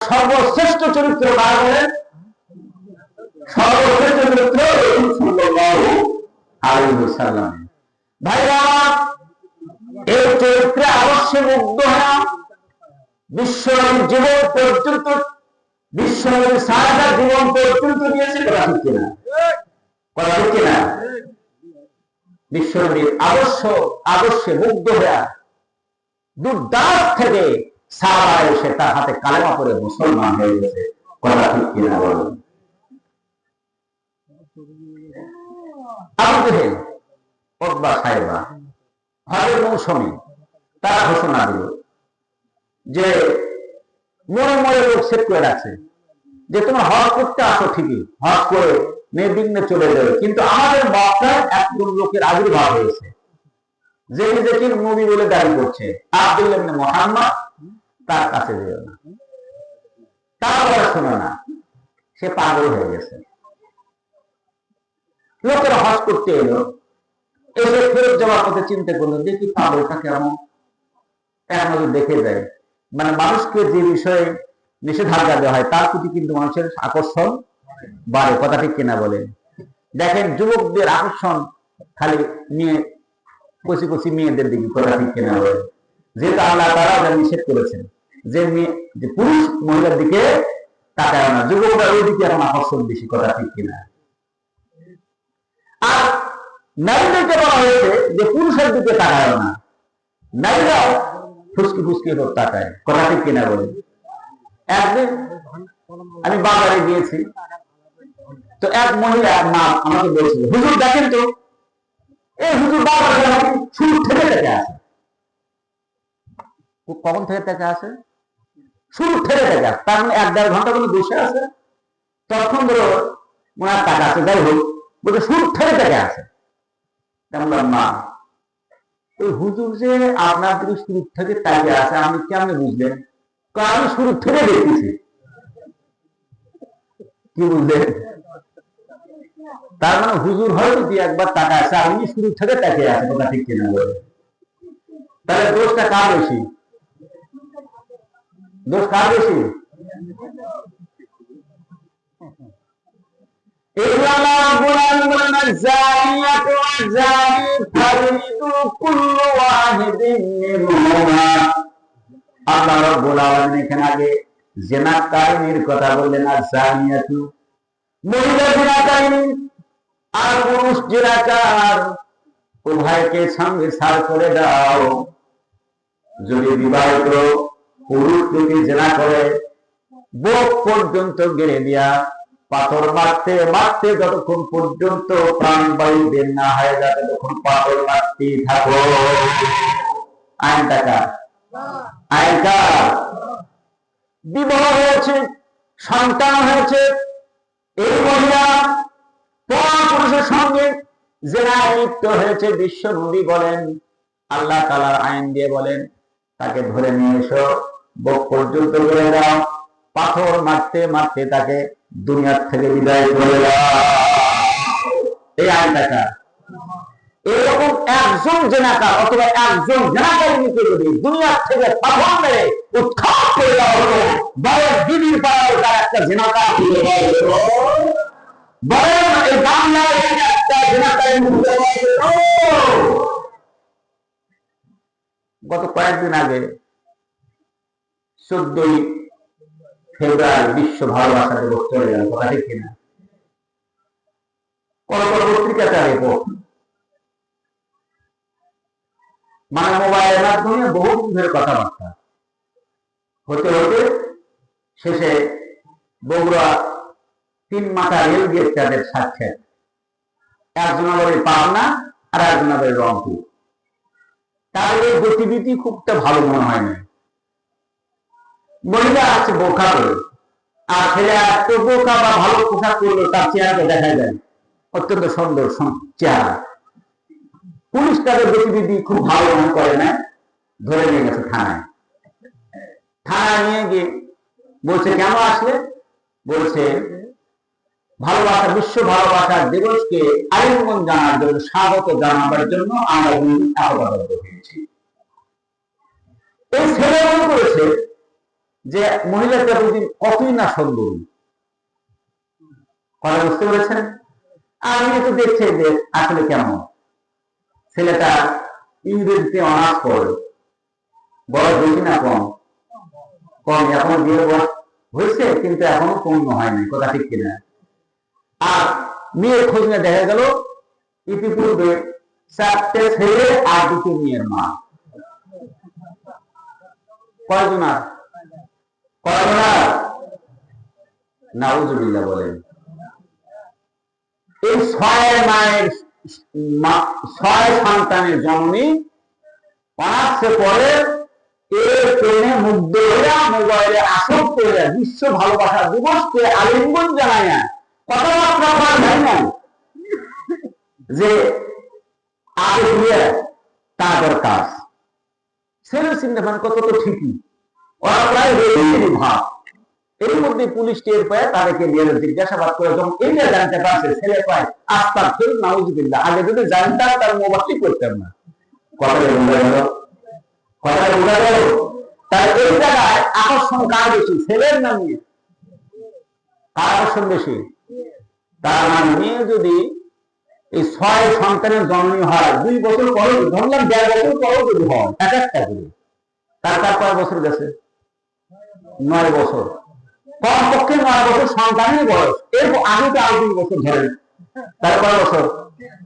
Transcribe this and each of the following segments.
সর্বশ্রেষ্ঠ চরিত্র কার বলেন? সর্বশ্রেষ্ঠ চরিত্র সাল্লাল্লাহু আলাইহি ওয়াসাল্লাম। ভাইরা, এই চরিত্রে অবশ্যই মুগ্ধ হওয়া, বিশ্বনবীর জীবন পর্যন্ত, বিশ্বনবীর সারা জীবন পর্যন্ত দিয়েছে। কথা ঠিক কিনা? কথা ঠিক কিনা? বিশ্বনবীর আদর্শে মুগ্ধ হয়ে দুর্দান্ত থেকে সাহাবা এসে তার হাতে কালেমা পড়ে মুসলমান হয়ে গেছে। কথা ঠিক কিনা বলেন? আবু জেহেল, উতবা, সাইবা হজের মৌসুমে তারা ঘোষণা দিল যে মনে মনে লোক সেট করে রাখছে যে তোমার হজ করতে আসো, ঠিকই হজ করে নির্বিঘ্নে চলে যাবে, কিন্তু আমাদের মক্কায় একজন লোকের আবির্ভাব হয়েছে যে নিজেকে নবী বলে দাবি করছে, আব্দুল্লাহ ইবনে মুহাম্মদ, তার কাছে যেও না, তার কথা শোনো না, সে পাগল হয়ে গেছে। লোকেরা হজ করতে এলো, এসে ফেরত যাওয়ার কথা চিন্তা করলো, দেখি পাগলটা কেমন, এখন দেখে যায়। মানে মানুষকে যে বিষয়ে নিষেধাজ্ঞা দেওয়া হয় তার প্রতি কিন্তু মানুষের আকর্ষণ বাড়ে। কথা ঠিক কিনা বলেন? দেখেন যুবকদের আকর্ষণ খালি নিয়ে কচি কচি মেয়েদের দিকে। কথা ঠিক কিনা বলেন? যেহেতু আল্লাহ তাআলা নিষেধ করেছেন যে পুরুষ মহিলার দিকে তাকায় না, যুবকরা ওই দিকে এখন আকর্ষণ বেশি। কথা ঠিক কিনা? আর নারীদেরকে বলা হয়েছে যে পুরুষের দিকে তাকায় না, নারীরাও ফুসকি ফুসকি তাকায়। কথা ঠিক কিনা বলেন? একদিন আমি বাজারে গিয়েছি, তো এক মহিলা মা আমাকে বলছিল, হুজুর দেখেন তো, এই হুজুর বাজারে শুরু থেকে থেকে আসে। কখন থেকে থেকে আসে? শুরু থেকে থেকে আসে। তার মানে 1-1.5 ঘন্টা কোনো বসে আছে, তখন ধরো মনে হয় টাকা আছে, যাই হোক, বলতে শুরু থেকে থেকে আসে। বললাম, মা এই হুজুর যে আপনার দিকে শুরু থেকে তাকিয়ে আছে, আপনি কেমনে বুঝলেন? আমি শুরু থেকে দেখতেছি। কি বুঝলেন? তার মানে হুজুর হয়তো দিয়ে একবার টাকা আছে, আপনি শুরু থেকে তাকিয়ে আছে। কথা ঠিক কিনা বলে? তাহলে দোষটা কার বেশি? দোষ কার বেশি? আল্লাহ রাব্বুল আলামিন এখানে আগে জিনাকারীর কথা বললেন, আর জানিয়াতু মহিলা জিনাকারী আর পুরুষ জিনাকার উভয়কে সঙ্গে সার করে দাও। যদি বিবাহিত পুরুষ যদি জিনা করে, বুক পর্যন্ত গেড়ে দিয়া পাথর মারতে মারতে যতক্ষণ পর্যন্ত প্রাণবায়ু বের না হয়ে যাবে ততক্ষণ পাথর মারতেই থাকো। আইনটা আইনটা বিবাহ হয়েছে, সন্তান হয়েছে, এই মহিলা পুরুষের সঙ্গে জেনায় লিপ্ত হয়েছে, বিশ্ব নবী বলেন, আল্লাহ তাআলার আইন দিয়ে বলেন, তাকে ধরে নিয়ে এসো, বুক পর্যন্ত করে দাও, পাথর মারতে মারতে তাকে দুনিয়ার থেকে বিদায় করে দাও। এই আইনটা এরকম একজন জেনাকার অথবা একজন জেনাকারীকে যদি দুনিয়ার থেকে পাথর মেরে উৎখাত করে দেওয়া হলো, বরং দিদির পাড়ায় তার একটা জেনাকার ছিল, বরং এই বাংলায় একটা জেনাকারী মুক্ত হলো। গত কয়েকদিন আগে 14ই ফেব্রুয়ারি বিশ্ব ভালোবাসা দিবস চলে গেল। কথা ঠিক কিনা? কোন পত্রিকাতে রিপোর্ট, মানে মোবাইলের মাধ্যমে বহুদিন ধরে কথাবার্তা হতে হতে শেষে বগুড়া 3 মাথা রেল গেট তাদের সাক্ষাৎ, একজনের বাড়ি পাবনা আর একজনের বাড়ি রংপুর। তাদের এই গতিবিধি খুবটা ভালো মনে হয় না। মহিলা আছে বোরখা করে, আর ছেলে এত বোরখা বা ভালো পোশাক করলো, তার চেহারাকে দেখা যায় অত্যন্ত সুন্দর চেহারা। পুলিশ তাদের গতিবিধি খুব ভালো মনে করে না, ধরে নিয়ে গেছে থানায়। থানায় নিয়ে গিয়ে বলছে, কেন আসলে? বলছে, ভালোবাসা বিশ্ব ভালোবাসার দিবসকে আলিঙ্গন জানার জন্য, স্বাগত জানাবার জন্য আমরা আহ্বান করেছি। এই ছেলে মনে করেছে যে মহিলাটা বুঝি কতই না সুন্দরী, কথা বুঝতে পেরেছেন? আমি তো দেখছি যে আসলে কেমন ছেলেটা ইংরেজিতে অনার্স করে, বয়স বেশি না কম? কম। এখন বিয়ে বয়স হয়েছে কিন্তু এখনো পূর্ণ হয়নি, কথা ঠিক কিনা? আর মেয়ের খোঁজ নিয়ে দেখা গেল ইতিপূর্বে 4টে ছেলে আর 2টি মেয়ের মা। কয়জন? আর কয়জন? নাউজুবিল্লাহ বলেন। এই 6 সন্তানের জননী অনার্সে পরে এর প্রেমে মুগ্ধ হইয়া মোবাইলে আসক্ত হইয়া বিশ্ব ভালোবাসা দিবসকে আলিঙ্গন জানায় না, কথাবার্তা বলা যায় না যে আগে দিয়ে তাদের কাজ ছেলের চিন্তা ভাবনা কত তো ঠিকই, ওরা প্রায় ভাব। এর মধ্যে পুলিশ টের পায়, তাদেরকে নিয়ে জিজ্ঞাসাবাদ করে যখন এইটা জানতে পারছে, ছেলে পায় আস্তাগফির নাউজুবিল্লাহ, আগে যদি জানতাম তার মোবাইল করতাম না। কথাটা বোঝা গেল? কথাটা বোঝা গেল? তাই এই জায়গায় আকর্ষণ কার বেশি, ছেলের না মেয়ে? কার আকর্ষণ বেশি? তার মানে মেয়ে যদি এই 6 সন্তানের জন্ম হয়, 2 বছর পরে, ধরলাম 1.5 বছর পরেও যদি হয়, এক একটা করে, তার কয় বছর গেছে? 9 বছর। কমপক্ষে 9 বছর সন্তানের বয়স, এর আগে তো আরো 2 বছর ধরে, তার কয় বছর?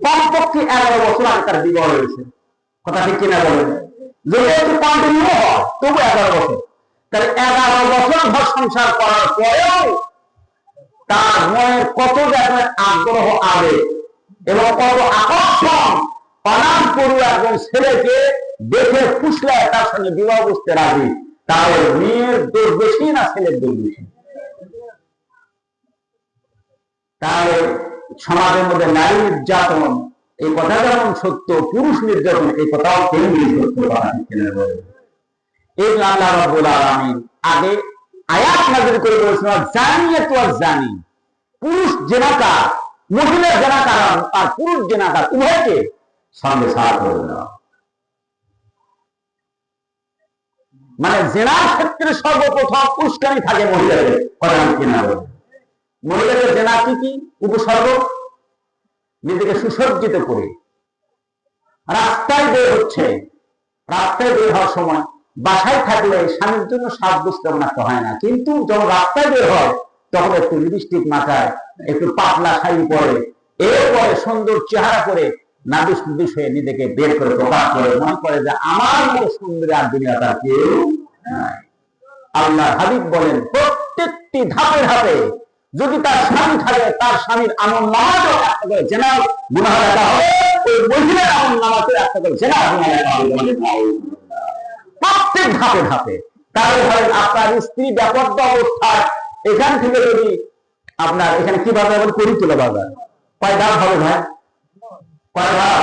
কমপক্ষে 11 বছর আগে তার বিবাহ হয়েছে, কথা ঠিক কিনা বলেন? যদি একটু কন্টিনিউ হয় তবু 11 বছর। তাহলে 11 বছর ঘর সংসার করার পরেও তার মনের কত জায়গায় আগ্রহ, আবেগ এবং কত আকর্ষণ, অনাথ পড়ুয়া এবং ছেলেকে দেখে ফুসলে তার সঙ্গে বিবাহ বসতে রাজি। তাহলে মেয়ের দোষ বেশি না ছেলের দোষ বেশি? তাহলে সমাজের মধ্যে নারী নির্যাতন এই কথা যেমন সত্য, পুরুষ নির্যাতন এই কথাও তেমনি সত্য। এই আল্লাহ রাব্বুল আলামিন আগে আয়াত নাযিল করে বলেছেন জানিয়াতু ওয়াজ জানি, পুরুষ জেনাকার, মহিলা জেনাকার আর পুরুষ জেনাকার উভয়কে সঙ্গে সাথ করে দেওয়া। মানে জেনার ক্ষেত্রে সর্বপ্রথম পুরস্কারই থাকে মহিলাদের, কথা কিনা বলে? মহিলাদের জেনা কি উপসর্গ? নিজেকে সুসজ্জিত করে রাস্তায় বের হচ্ছে, রাস্তায় বের হওয়ার সময় বাসায় থাকলে স্বামীর জন্য সাজগোজ তেমন একটা হয় না, কিন্তু যখন রাস্তায় বের হয় তখন একটু লিপস্টিক মাথায়, একটু পাতলা শাড়ি পরে, এরপরে সুন্দর চেহারা করে নাদুস নুদুস হয়ে নিজেকে বের করে প্রকাশ করে, মনে করে যে আমার মতো সুন্দর আর দুনিয়া তার কেউ নাই। আল্লাহ হাবিব বলেন প্রত্যেকটি ধাপে ধাপে যদি তার স্বামী থাকে, তার স্বামীর আমল নামাজও একটা করে জেনার গুনাহ লেখা হবে, ওই মহিলার আমল নামাজও একটা করে জেনার গুনাহ লেখা হবে, প্রত্যেক ধাপে ধাপে। তাহলে ধরেন আপনার স্ত্রী ব্যাপারটা অবস্থায় এখান থেকে যদি আপনার এখানে কি বাজার বলে করি তোলা বাজার, কয় ধাপ হবে ভাই? কয় ধাপ?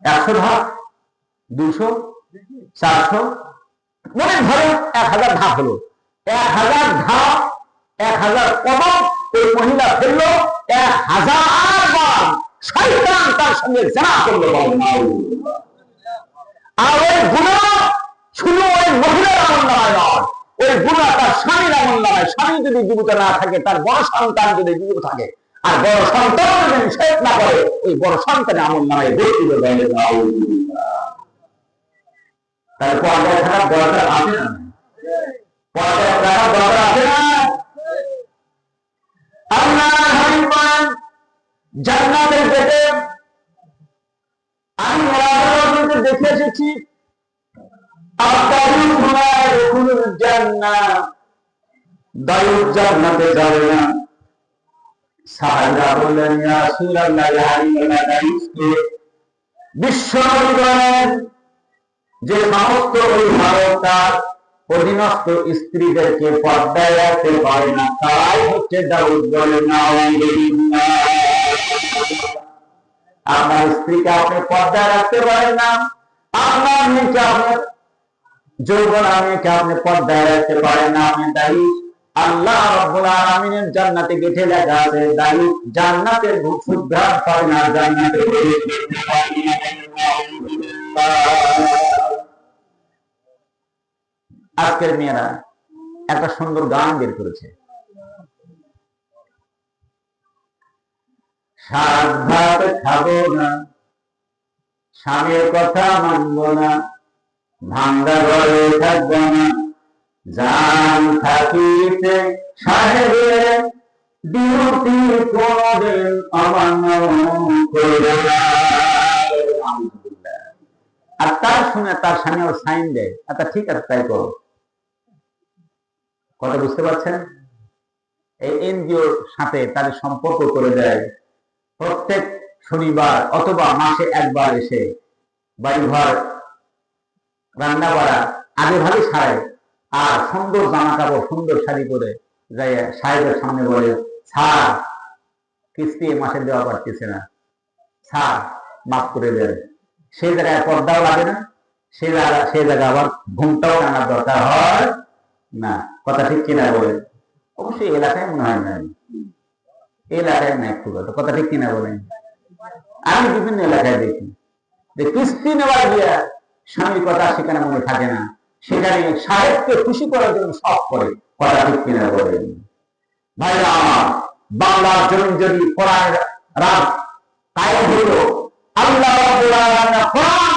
100 ধাপ, 200, 400, মনে ধরেন 1000 ধাপ হলো। 1000 ধাপ, 1000 কদম ওই মহিলা ফেললো, 1000 বার শয়তান তার সঙ্গে জানা করলো। আর ওই গুনাহ শুধু ওই মহিলার আমল নামায় নয়, ওই গুনাহ তার স্বামীর আমল নামায়। স্বামী যদি জীবিত না থাকে, তার বড় সন্তান যদি জীবিত থাকে, আর বড় সন্তান যদি নিষেধ না করে, ওই বড় সন্তানের আমল নামায় ভর্তি করে দেয়। তাহলে পর্দায় থাকার দরকার আছে না? পর্দায় থাকার দরকার আছে না? আল্লাহ হাবিব বলেন জান্নাতের গেটে আমি ওয়াদাকে দেখে এসেছি, জান্নাতে যাবে না। সাহাবীরা বললেন ইয়া রাসূলুল্লাহ, বিশ্বনবী বলেন যে সমস্ত অভিভাবকরা অধীনস্থ স্ত্রীদেরকে পর্দায় রাখতে পারে না, তারাই হচ্ছে দাউদ বলেন আপনার স্ত্রীকে আপনি পর্দায় রাখতে পারেন না, আপনার মেয়েকে আপনি যৌবন মেয়েকে আপনি পর্দায় রাখতে পারেন না, আপনি দায়ী। আল্লাহ রাব্বুল আলামিনের জান্নাতে গেটে লেখা আছে দায়ী জান্নাতের সুঘ্রাণ পাবে না, জান্নাতে আজকের মেয়েরা একটা সুন্দর গান বের করেছে, সাত ভাত খাবো না, স্বামীর কথা মানবো না, ভাঙ্গা ঘরে থাকবো না, জান থাকিতে সাহেবের ডিউটি কোনদিন অমান্য করবে না। আর তার শুনে তার স্বামী আবার সাইন দেয়, আচ্ছা ঠিক আছে তাই করো। কথা বুঝতে পারছেন? এই এনজিওর সাথে তাদের সম্পর্ক করে দেয়, প্রত্যেক শনিবার অথবা মাসে একবার এসে বাড়িঘর রান্না বাড়া আগে ভাগে সারে, আর সুন্দর জামা কাপড় সুন্দর শাড়ি পরে যাই সাহেবের সামনে বলে, স্যার কিস্তি এ মাসে দেওয়া পারতেছে না, স্যার মাফ করে দেন। সেই জায়গায় পর্দাও লাগে না, সেই জায়গায় আবার ঘুমটাও টানার দরকার হয় না। কথা ঠিক কিনা বলেন? অবশ্যই এলাকায় মনে হয় না, এলাকায় না একটু কথা ঠিক কিনা বলেন? আমি বিভিন্ন এলাকায় দেখি যে কিস্তি নেওয়া গিয়া স্বামীর কথা সেখানে মনে থাকে না, সেখানে সাহেবকে খুশি করার জন্য সব করে। কথা ঠিক কিনা বলেন? ভাইরা আমার, বাংলার জমিন যদি কোরআনের রাত কায়েম হইল, আল্লাহ রাব্বুল আলামিন কোরআন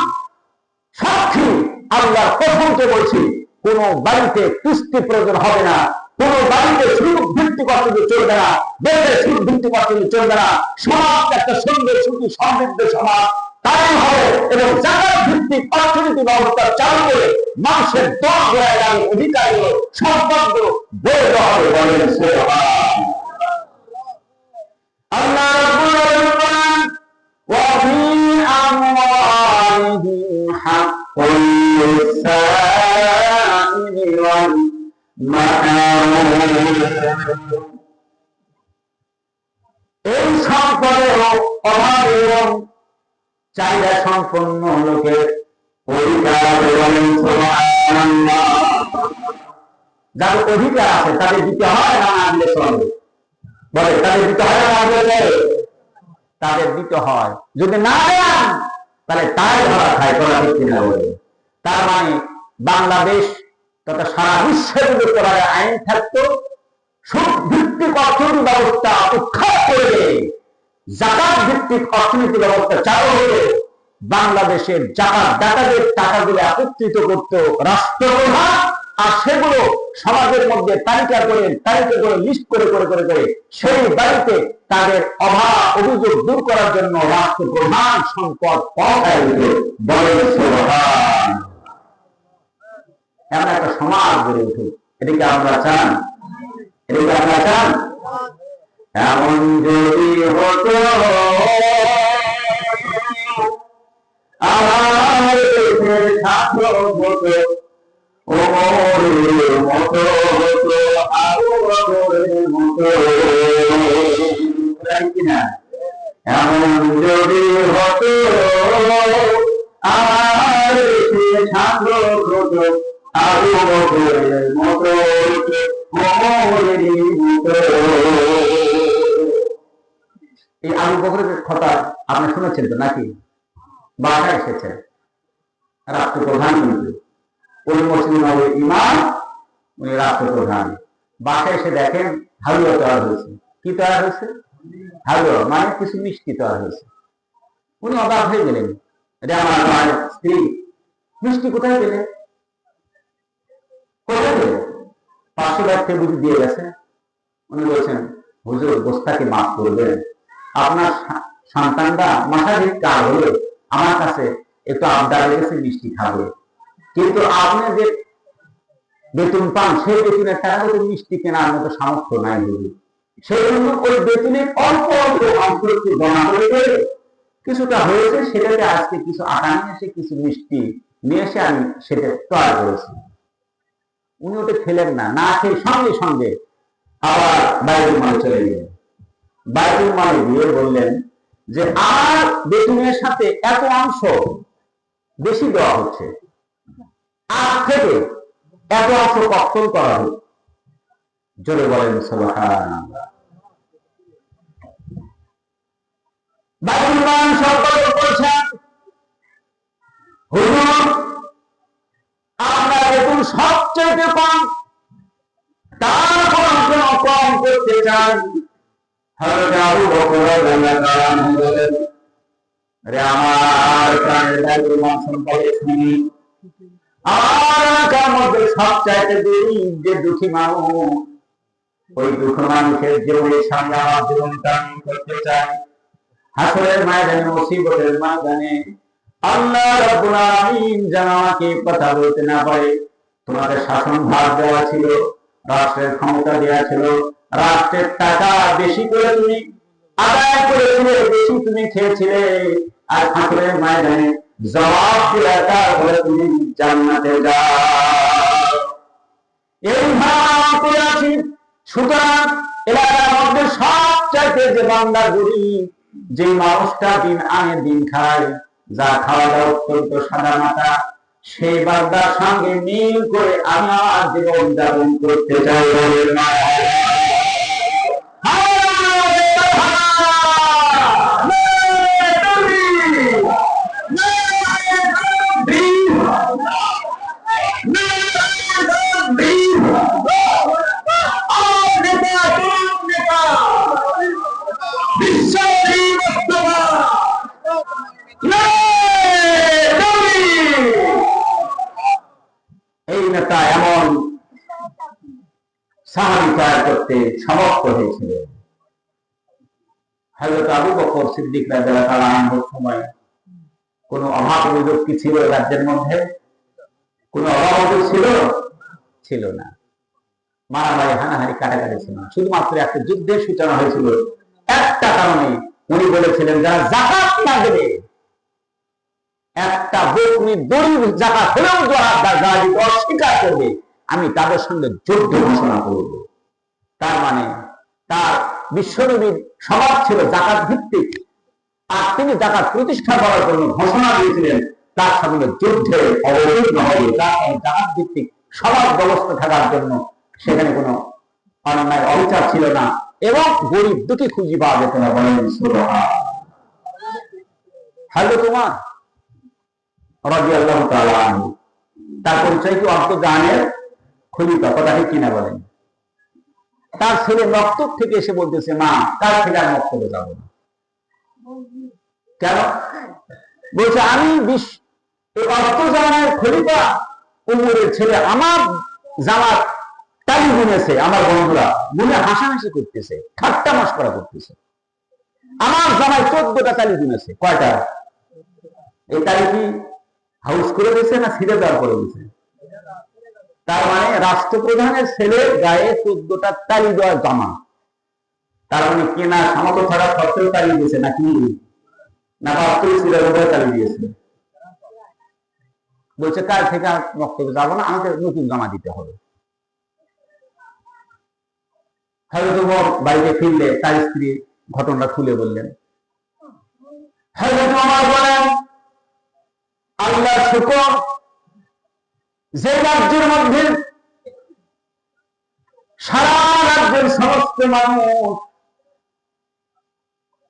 সাক্ষী, আল্লাহর কসমকে বলছি, কোন বাড়িতে কিস্তি প্রয়োজন হবে না, কোন বাড়িতে সুদ ভিত্তিক অর্থনীতি চলবে না, দেশের সুদ ভিত্তিক অর্থনীতি চলবে না, সমাজ একটা সুন্দর সুখী সমৃদ্ধ সমাজ কায়েম হবে এবং জাকাত ভিত্তিক অর্থনীতি ব্যবস্থা চালু করে মানুষের দল হয়ে যাবে, অধিকারগুলো সম্পদগুলো বৈধ হবে। বলেন সুবহান। আল্লাহ রাব্বুল আলামিন বলেন, ওয়া ফি আমওয়ালিহিম হাক্কুন লিস-সাইলি ওয়াল মাহরুম। এই সম্পদের অভাব এবং চাহিদা সম্পন্ন লোকের অধিকার, যাদের অধিকার আছে তাদের দিতে হয় না আনলে চলবে? বলে তাদের দিতে হয় না আনলে? তাদের দিতে হয়। যদি না দেন তাহলে তাই ধরা খায়। করা ঠিক কিনা বলে? তার মানে বাংলাদেশ তথা সারা বিশ্বের যদি করার আইন থাকতো, সুদ ভিত্তিক অর্থনীতি ব্যবস্থা উৎখাত করে জাকাত ভিত্তিক অর্থনীতি ব্যবস্থা চালু হলে বাংলাদেশের জাকাত দাতাদের টাকাগুলো একত্রিত করত রাষ্ট্রপ্রধান, আর সেগুলো সমাজের মধ্যে তালিকা করে লিস্ট করে সেই বাড়িতে তাদের অভাব অভিযোগ দূর করার জন্য রাষ্ট্রপ্রধান সম্পদ পৌঁছায় দিত। বলেন সুবহান। এমন একটা সমাজ গড়ে উঠুক, এটাকে আমরা চান? এটাকে আমরা চান? এমন যদি হতো আমার দেশের ছাত্র হতো, ওমরের মতো হতো, আবু বকরের মতো, কিনা? এমন যদি হতো আমার দেশের ছাত্র হতো, আবু বকরের মতো, ওমরের মতো। এই আবু বকরের কথা আপনি শুনেছেন তো নাকি? বাসায় এসেছে রাষ্ট্রপ্রধান, কিন্তু উনি মুসলিম ইমাম, উনি রাষ্ট্রপ্রধান। বাসায় এসে দেখেন হালুয়া তৈরি হয়েছে। কি তৈরি হয়েছে? হালুয়া মানে কিছু মিষ্টি তৈরি হয়েছে। উনি অবাক হয়ে গেলেন, এটা আমার স্ত্রী, মিষ্টি কোথায় পেলে? কোথায় পেলে? 500 টাকা থেকে বুঝি দিয়ে গেছে। উনি বলছেন, হুজুর গোস্তাকে মাফ করবেন, আপনার সন্তানরা মাসাধিক কাল হলে আমার কাছে একটু আবদার রেখেছে মিষ্টি খাবে, কিন্তু আপনি যে বেতন পান সেই বেতনের টাকা তো মিষ্টি কেনার মতো সামর্থ্য নাই হুজুর। সেই জন্য ওই বেতনের অল্প অল্প অংশ একটু গণনা করে কিছুটা হয়েছে, সেটাতে আজকে কিছু আটা নিয়ে এসে কিছু মিষ্টি নিয়ে এসে আমি সেটা তৈরি করেছি। উনি ওটা খেলেন না, না খেয়ে সঙ্গে সঙ্গে আবার বাইতুল মালে চলে গেলেন। বাইতুল মালে গিয়ে বললেন যে আমার বেতনের সাথে এত অংশ বেশি দেওয়া হচ্ছে, আজ থেকে এত অংশ কর্তন করা হোক। জোরে বলেন সুবহানাল্লাহ। বাইতুল মাল সরকার বলছেন, হুজুর আপনার বেতন সবচেয়ে কম, চান। হযরত আবু বকর রাদিয়াল্লাহু আনহু বলেন, আরে আমার প্রাণের দায়িত্ব সম্পর্কে শুনি, আমার এলাকার মধ্যে সবচাইতে গরিব যে দুঃখী মানুষ, ওই দুঃখী মানুষের জীবনের সামনে আমার জীবনটা আমি করতে চাই। হাসরের ময়দানে, মুসিবতের ময়দানে আল্লাহ রাব্বুল আলামিন যেন আমাকে কথা বলতে না পারে। তোমাদের শাসন ভার দেওয়া ছিল, রাষ্ট্রের ক্ষমতা দেওয়া ছিল, রাষ্ট্রের টাকা বেশি করে তুমি আদায় করেছিলে, বেশি তুমি খেয়েছিলে, আর হাসরের ময়দানে জবাব দিয়ে তারপরে তুমি জান্নাতে যাও। এই ভাবে আছি। সুতরাং এলাকার মধ্যে সবচাইতে যে বান্দা গরিব, যে মানুষটা দিন আনে দিন খায়, যা খাওয়া দাওয়া অত্যন্ত সাদা মাটা, সেই বান্দার সঙ্গে মিল করে আমি আমার জীবন যাপন করতে চাই। এই নেতা এমন সাহাবী তৈরি করতে সমর্থ হয়েছিল। হযরত আবু বকর সিদ্দিক রাদিয়াল্লাহু আনহুর সময় কোন অভাব অভিযোগ কি ছিল রাজ্যের মধ্যে? কোন অভাব অভিযোগ ছিল না। মারামারি, হানাহানি, কাটাকাটি ছিল না। শুধুমাত্র একটা যুদ্ধের সূচনা হয়েছিল একটা কারণে। উনি বলেছিলেন, যারা যাকাত না দেবে, একটা বকরির দড়ির জাকাত হলেও যারা দিতে অস্বীকার করবে, আমি তাদের সঙ্গে যুদ্ধ ঘোষণা করব। তার মানে তার বিশ্বনবীর স্বভাব ছিল জাকাত ভিত্তিক, আর তিনি জাকাত প্রতিষ্ঠা করার জন্য ঘোষণা দিয়েছিলেন তার সঙ্গে যুদ্ধে অবতীর্ণ হবে। তার জাকাত ভিত্তিক স্বভাব ব্যবস্থা থাকার জন্য সেখানে কোনো অন্যায় অবিচার ছিল না, এবং গরিব দুটি খুঁজি পাওয়া যেত না। বলেন সুবহানাল্লাহ। হযরত ওমর রাদিয়াল্লাহু তাআলা আনহু, তার পরিচয় কি অন্তর্জানের খলিফা, কথা ঠিক কিনা বলেন? তার ছেলে মক্তব থেকে এসে বলতেছে, মা, কাল থেকে আর মক্তবে যাব না। কেন? বলছে, আমি অন্তর্জানের খলিফা উমরের ছেলে আমার জামার তালি গুনেছে, আমার বন্ধুরা গুনে হাসাহাসি করতেছে, ঠাট্টা মশকরা করতেছে। আমার জামাই 14টা তালি গুনেছে। কয়টা? এই তালি কি হাউস করে দিয়েছে না ছিঁড়ে দেওয়া করে দিয়েছে? তার মানে রাষ্ট্রপ্রধানের ছেলে গায়ে 14টা তালি দেওয়ার জামা। তার মানে কেনা সামর্থ্য থাকা সত্ত্বেও তালি দিয়েছে নাকি? না বাস্তবে ছিঁড়ে তালি দিয়েছে? বলছে, কাল থেকে আর বক্তব্য যাবো না, আমাকে নতুন জামা দিতে হবে। হযরত ওমর বাড়িতে ফিরলে তার স্ত্রী ঘটনাটা খুলে বললেন। হযরত ওমর বলেন, আল্লাহ শুকর, যে রাজ্যের মধ্যে সারা রাজ্যের সমস্ত মানুষ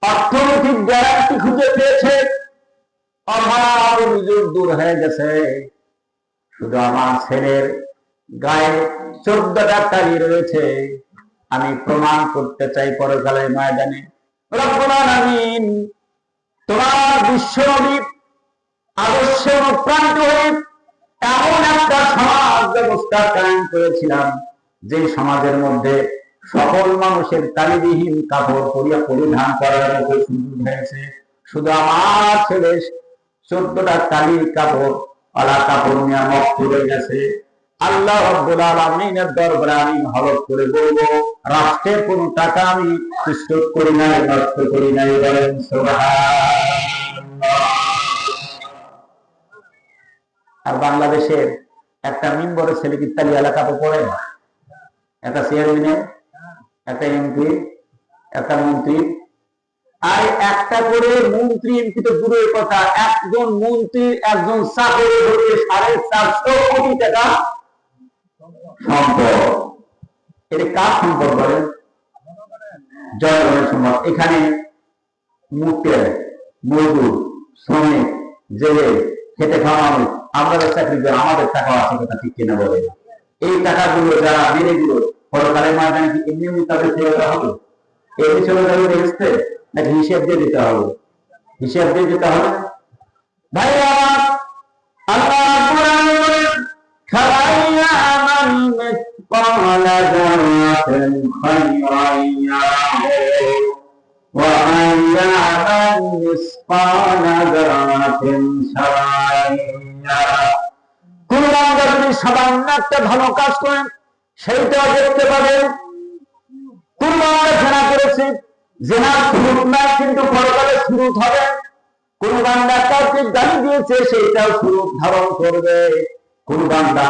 অর্থনৈতিক গ্যারান্টি খুঁজে পেয়েছে, অভাব অভিযোগ দূর হয়ে গেছে, শুধু আমার ছেলের গায়ে 14টা তালি রয়েছে। আমি প্রমাণ করতে চাই পরকালের ময়দানে রব্বুল আলামিন তোমার বিশ্বনবী আদর্শে অনুপ্রাণিত হয়ে এমন একটা সমাজ ব্যবস্থা কায়েম করেছিলাম, যে সমাজের মধ্যে সকল মানুষের তালিবিহীন কাপড় পরিধান করার মতো সুযোগ হয়েছে। শুধু আমার ছেলে 14টা তালির কাপড় আলা কাপড় নিয়ে মক্তবে গেছে। আল্লাহ রাব্বুল আলামিনের দরবারে আমি হলফ করে বলবো, রাষ্ট্রের কোন টাকা আমি সুস্থ করি নাই, নষ্ট করি নাই। বলেন সুবহানাল্লাহ। আর বাংলাদেশের একটা মেম্বারের ছেলে কি তালি আলা কাপড় পরে? একটা চেয়ারম্যানের, একটা এমপি, একটা মন্ত্রী, আর একটা করে মন্ত্রী এমপি তো দূরের কথা, একজন মন্ত্রী একজন চাকরি হচ্ছে 450 কোটি টাকা সম্পদ। এটা কার সম্পদ বলেন? জনগণের সম্পদ। এখানে মুখের মজদুর, শ্রমিক, জেলে খেটে খাওয়া মানুষ, আমরা চাকরি করে আমাদের টাকা আছে, কথা ঠিক কিনা বলে? এই টাকাগুলো যারা মেরে দিল, পরকালের ময়দানে কি এমনি এমনি তাদের ছেড়ে দেওয়া হবে? এমনি ছেড়ে দেওয়া দেখতে নাকি হিসেব দিয়ে দিতে হবে? হিসেব দিয়ে দিতে হবে। ভাইয়া আল্লাহ রাব্বুল আলামিন খালাইয়ামান মিসকালা যারাতিন খায়রান ইয়ারাহু ওয়া আইয়ামান মিসকালা যারাতিন শাররান ইয়ারাহু। কোন বান্দা যদি সামান্য একটা ভালো কাজ করেন সেইটাও দেখতে পাবেন। কোন বান্দা জেনা করেছে, জেনার শুরুত নাই কিন্তু পরকালে শুরুত হবে। কোন বান্দা কাউকে গালি দিয়েছে সেটাও শুরুত ধারণ করবে। কোন বান্দা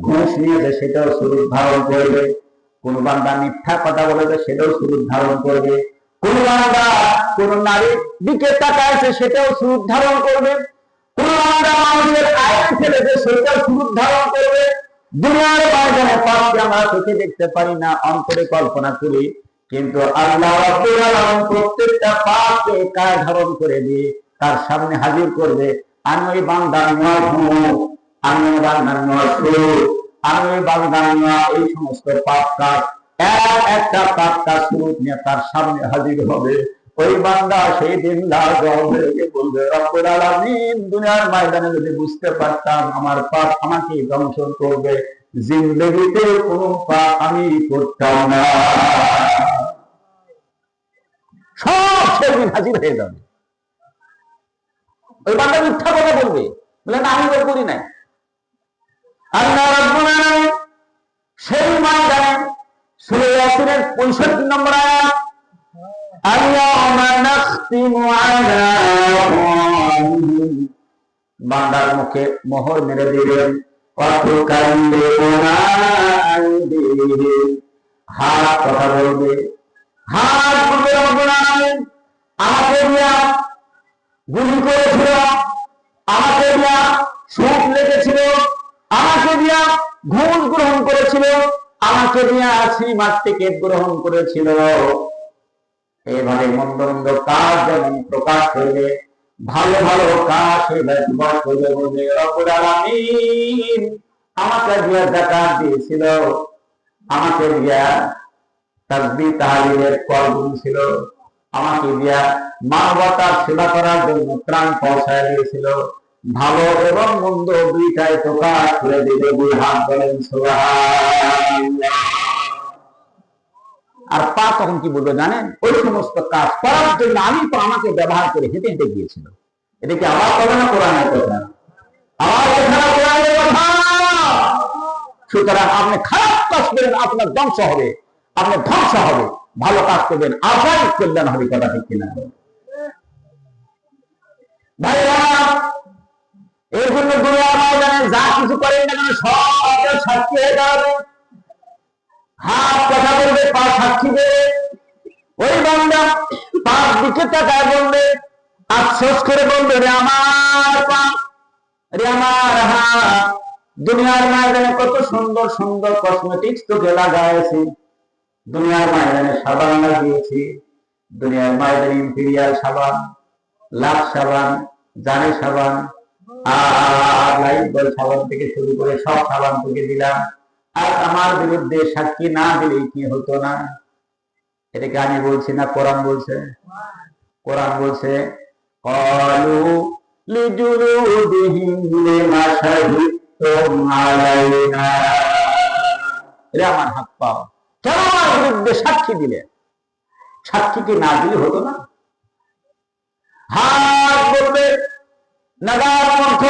ঘুষ নিয়েছে সেটাও শুরুত ধারণ করবে। কোন বান্দা মিথ্যা কথা বলেছে সেটাও শুরুত ধারণ করবে। কোন বান্দা কোন নারীর দিকে তাকাইছে সেটাও শুরুত ধারণ করবে। কোন বান্দা মানুষের আয় ফেলেছে সেটাও শুরুত ধারণ করবে। দুনিয়ার ময়দানে পাপকে আমরা চোখে দেখতে পারি না, অন্তরে কল্পনা করি, কিন্তু আল্লাহ রাব্বুল আলামিন প্রত্যেকটা পাপকে কায় ধারণ করে দিয়ে তার সামনে হাজির করবে। আমি ওই বান্দার নয় ঘুম, আমি ওই বান্দার নয় সুর, আমি ওই বান্দার নয় এই সমস্ত পাপ কাজ, একটা পাপ কাজ সুরত নিয়ে তার সামনে হাজির হবে। ওই বান্দা সেই দিন লাল বলবে, রব্বুল আলামিন দুনিয়ার ময়দানে যদি বুঝতে পারতাম আমার পাপ আমাকে ধ্বংস করবে, জিন্দেগিতে কোন পাপ আমি করতাম না। সব সেদিন হাজির হয়ে যাবে। ওই বান্দা মিথ্যা কথা বলবে, বলে না আমি ওই করি নাই। আল্লাহ রাব্বুল আলামিন সেই ময়দানে সূরা ইয়াসিনের 65 নম্বর আয়াত, আল-ইয়াওমা নাখতিমু আলা আফওয়াহিহিম, বান্দার মুখে মোহর মেরে দিবেন, ওয়া তুকাল্লিমুনা আইদিহিম, হাত কথা বলবে, হাত বলবে রব্বুল আলামিন আমাকে দিয়া গুলি করেছিল, আমাকে দিয়া সুদ লেগেছিল, আমাকে দিয়া ঘুষ গ্রহণ করেছিল, আমাকে দিয়া সিনেমার টিকিট গ্রহণ করেছিল। এইভাবে মন্দ মন্দ কাজ যেমন প্রকাশ করবে, ভালো ভালো কাজ সেভাবে প্রকাশ করবে। বলবে রব্বুল আলামিন আমাকে দিয়া যাকাত দিয়েছিল, আমাকে দিয়া তাসবিহ তাহলিলের করগুলো ছিল, আমাকে দিয়া মানবতার সেবা করার জন্য ত্রাণ পৌঁছায় দিয়েছিল, ভালো এবং মন্দ দুইটাই প্রকাশ করে দিবে। দুই হাত বলেন সুবহানাল্লাহ। আর পা তখন কি বলবে জানেন? ওই সমস্ত কাজ করার জন্য আমি তো আমাকে ব্যবহার করে হেঁটে হেঁটে গিয়েছিল। এটা কি আমার কথা না কোরআনের কথা? আমার কথা না কোরআনের কথা। সুতরাং আপনি খারাপ কাজ করেন আপনার ধ্বংস হবে, আপনার ধ্বংস হবে। ভালো কাজ করবেন আপনার কল্যাণ হবে। কথা ঠিক কিনা? ভাইরা এই জন্য দুনিয়ার ময়দানে যা কিছু করেন না কেন সব সাক্ষী হয়ে যাবে। হাত কথা বলবে, পা সাক্ষী দেবে। ওই বান্দা পাঁচ দিকে তাকায় বলবে, আফসোস করে বলবে রে আমার পা, রে আমার হাত। দুনিয়ার ময়দানে কত সুন্দর সুন্দর কসমেটিক্স তোকে লাগাইছি, দুনিয়ার ময়দানে সাবান লাগিয়েছি, দুনিয়ার ময়দানে ইম্পেরিয়াল সাবান, লাক্স সাবান, জানে সাবান, আর লাইফবয় সাবান থেকে শুরু করে সব সাবান তোকে দিলাম, আর আমার বিরুদ্ধে সাক্ষী না দিলে কি হতো না? এটাকে আমি বলছি না, কোরআন বলছে। কোরআন বলছে ক্বালু লিজুলুদিহিম লিমা শাহিদতুম আলাইনা, রে আমার হাত পাও কেন আমার বিরুদ্ধে সাক্ষী দিলে? সাক্ষী কি না দিলে হতো না? হাত বলবে নাগার মন্ত্র,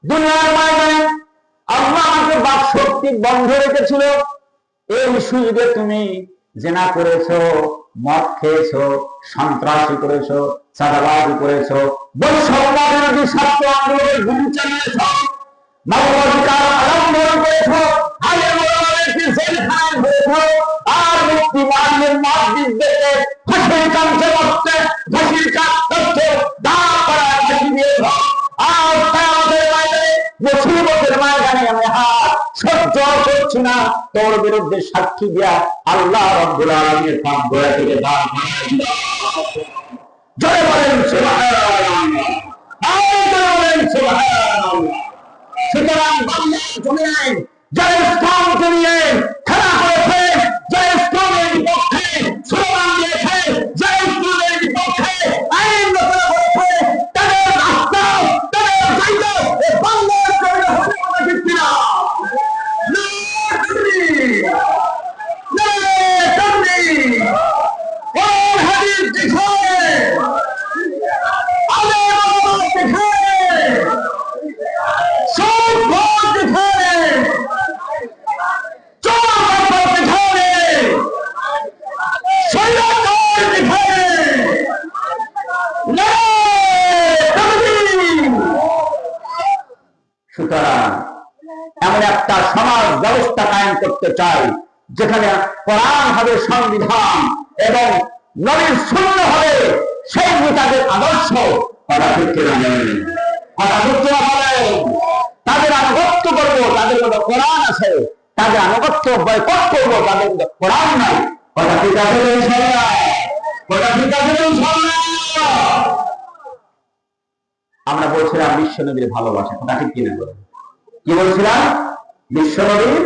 দুনিয়ার ময়দানে আল্লাহ আমাকে বাক শক্তি বন্ধ রেখেছিল, এই সুযোগে তুমি জেনা করেছো, মদ খেয়েছো, সন্ত্রাসী করেছো, চাঁদাবাজি করেছো, বৈষম্যবিরোধী ছাত্র আন্দোলনের গুলি চালিয়েছো, মানবাধিকার আলম্বন করেছো, আলেম ওলামাদেরকে জেলখানায় ভরেছো, আর মুক্তি মার্গের মসজিদদেরকে ফাঁসির কাছে বসতে, ফাঁসির কাজ করতে দাঁড় করার ফাঁসি দিয়েছ। আর কিয়ামতের ময়দানে, মুসিবতের ময়দানে আমি হাত সহ্য করছি না, তোর বিরুদ্ধে সাক্ষী দিয়া আল্লাহ রাব্বুল আলামিনের পাক গোড়া থেকে দাঁড় করাই দাও। জয় বলেন সুবহানাল্লাহ, আল্লাহ বলেন সুবহানাল্লাহ। সুতরাং বাংলার জমিনে যারা ইসলামকে নিয়ে খেলা করেছেন, চাই, যেখানে কোরআন হবে সংবিধান এবং নবীর সুন্নাহ হবে সেই নেতাদের আদর্শ। তাদের আনুগত্য করবো, তাদের মধ্যে কোরআন আছে, তাদের আনুগত্য বয়কট করবো, তাদের মধ্যে কোরআন নাই। কথা ঠিক আছে? কথা ঠিক আছে? আমরা বলছিলাম বিশ্বনবীর ভালোবাসা, কথা ঠিক কিনা বলেন? কি বলছিলাম? বিশ্বনবীর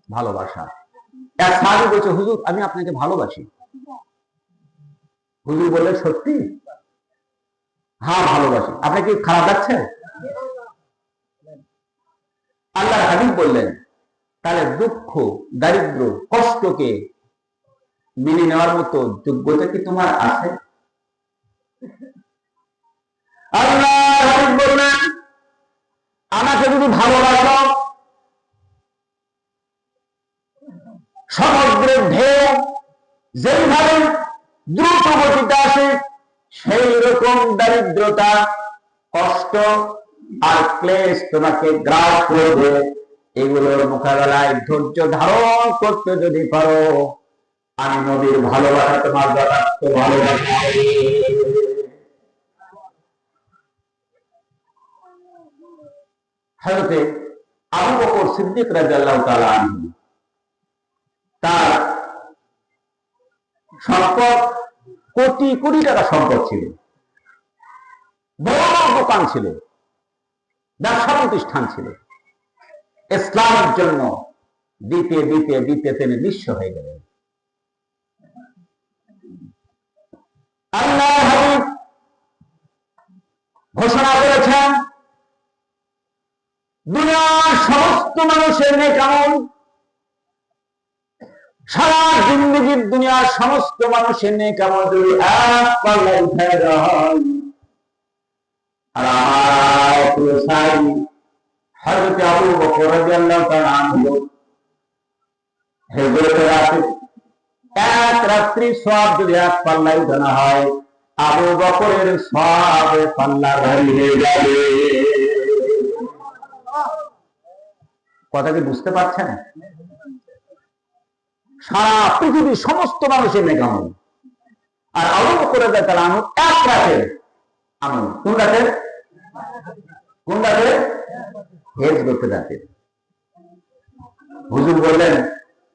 ভালোবাসা। এক সাহাবী বলছে, হুজুর আমি আপনাকে ভালোবাসি। হুজুর বললেন, সত্যি? হ্যাঁ ভালোবাসি। আপনার কি খারাপ লাগছে? আল্লাহর হাবিব বললেন, তাহলে দুঃখ, দারিদ্র, কষ্টকে মেনে নেওয়ার মতো যোগ্যতা কি তোমার আছে? আল্লাহর হাবিব বললেন, আমাকে যদি ভালোবাসো, সমুদ্রের ঢেউ যেইভাবে দ্রুত গতিতে আসে সেই রকম দারিদ্রতা, কষ্ট আর ক্লেশ তোমাকে গ্রাস করবে। এগুলোর মোকাবেলায় ধৈর্য ধারণ করতে যদি পারো, আমি নবীর ভালোবাসা তোমার যথার্থ ভালোবাসা। হযরতে আবু বকর সিদ্দিক রাদিয়াল্লাহু তাআলা আনহু, তার সম্পদ কোটি কোটি টাকা সম্পদ ছিল, বড় দোকান ছিল, ব্যবসা প্রতিষ্ঠান ছিল। ইসলামের জন্য দিতে দিতে দিতে তিনি নিঃস্ব হয়ে গেলেন। আল্লাহর হাবিব ঘোষণা করেছেন, দুনিয়ার সমস্ত মানুষের নেক আমল, সারা জিন্দেগীর দুনিয়ার সমস্ত মানুষের নেক আমল যদি এক পাল্লায় উঠায় দেওয়া হয়, আর আমার প্রিয় সাহাবী হযরত আবু বকর রাদিয়াল্লাহু তাআলা আনহু হিজরতের রাতে এক রাত্রি সওয়াব যদি এক পাল্লায় উঠানো হয়, আবু বকরের সওয়াবে পাল্লা ভারী হয়ে যাবে। কথা কি বুঝতে পারছেন? সারা পৃথিবীর সমস্ত মানুষের নেক আমল, আর আবু বকর রাদিয়াল্লাহু তাআলা আনহু এক রাতের আমল। কোন রাতে? কোন রাতে? হিজরত রাতে। হুজুর বললেন,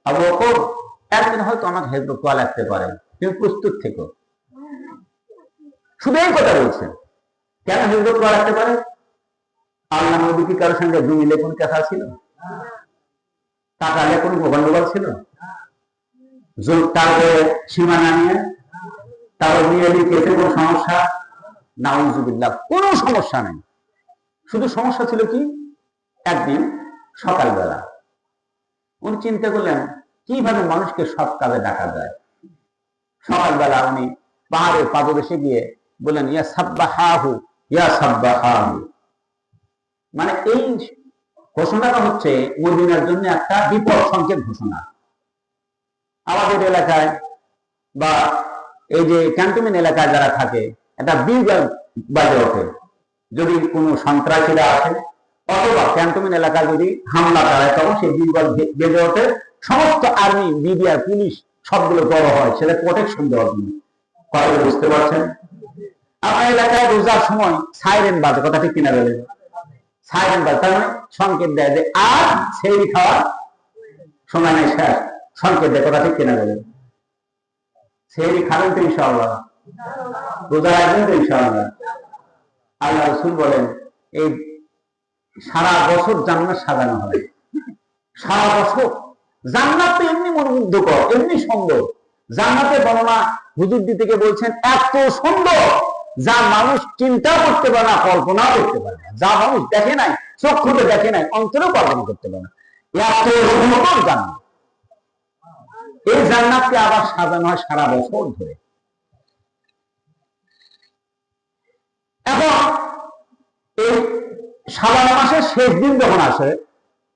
আবু বকর একদিন হয়তো আমার হিজরত করা লাগতে পারে, তুমি প্রস্তুত থেকো। শুধু এই কথা বলছেন। কেন হিজরত করা লাগতে পারে? আল্লাহ নবী কি কারোর সঙ্গে জমিলে কোন কথা ছিল? টাকা নিয়ে কোন গন্ডগোল ছিল? তারপরে সীমানা নিয়ে, তারপর নিয়ে কেসে কোন সমস্যা? নাউজুবিল্লাহ, কোনো সমস্যা নেই। শুধু সমস্যা ছিল কি, একদিন সকালবেলা উনি চিন্তা করলেন কিভাবে মানুষকে সৎ কাজে ডাকা যায়। সকালবেলা উনি পাহাড়ের পাদদেশে গিয়ে বললেন, ইয়া সাব্বাহাহু ইয়া সাব্বাহাহু। মানে এই ঘোষণাটা হচ্ছে মদিনার জন্য একটা বিপদ সংকেত ঘোষণা। আমাদের এলাকায় বা এই যে ক্যান্টনমেন্ট এলাকায় যারা থাকে, একটা বিগ বাজে ওঠে যদি কোনো সন্ত্রাসীরা আসে, অথবা ক্যান্টনমেন্ট এলাকায় যদি হামলা চালায়, তখন সেই বিপদ বেজে ওঠে। সমস্ত আর্মি, মিডিয়া, পুলিশ সবগুলো বড় হয়, সেটা প্রোটেকশন দেওয়ার জন্য। কথা বুঝতে পারছেন? আপনার এলাকায় রোজার সময় সাইরেন বাজে, কথা ঠিক কিনা বলেন? সাইরেন বাজে, তার মানে সংকেত দেয় যে আর সেহরি খাওয়ার সময় নেই, শেষ, সংকেত দেয়। কথা ঠিক কিনা বলেন? সেহরি খাবেন তো ইনশাআল্লাহ, রোজা রাখবেন তো ইনশাআল্লাহ। আল্লাহ রাসূল বলেন, এই সারা বছর জান্নাত সাজানো হয়। সারা বছর জান্নাত তো এমনি মনোমুগ্ধকর, এমনি সুন্দর। জান্নাতের বর্ণনা হুজুর দিকে বলছেন এত সুন্দর, যা মানুষ চিন্তা করতে পারে না, কল্পনা করতে পারে না, যা মানুষ দেখে নাই, চক্ষুতে দেখে নাই, অন্তরেও কল্পনা করতে পারে না। এত সুন্দর জান্নাত। এই জান্নাতকে আবার সাজানো হয় সারা বছর ধরে। এখন এই শাবান মাসের শেষ দিন যখন আসে,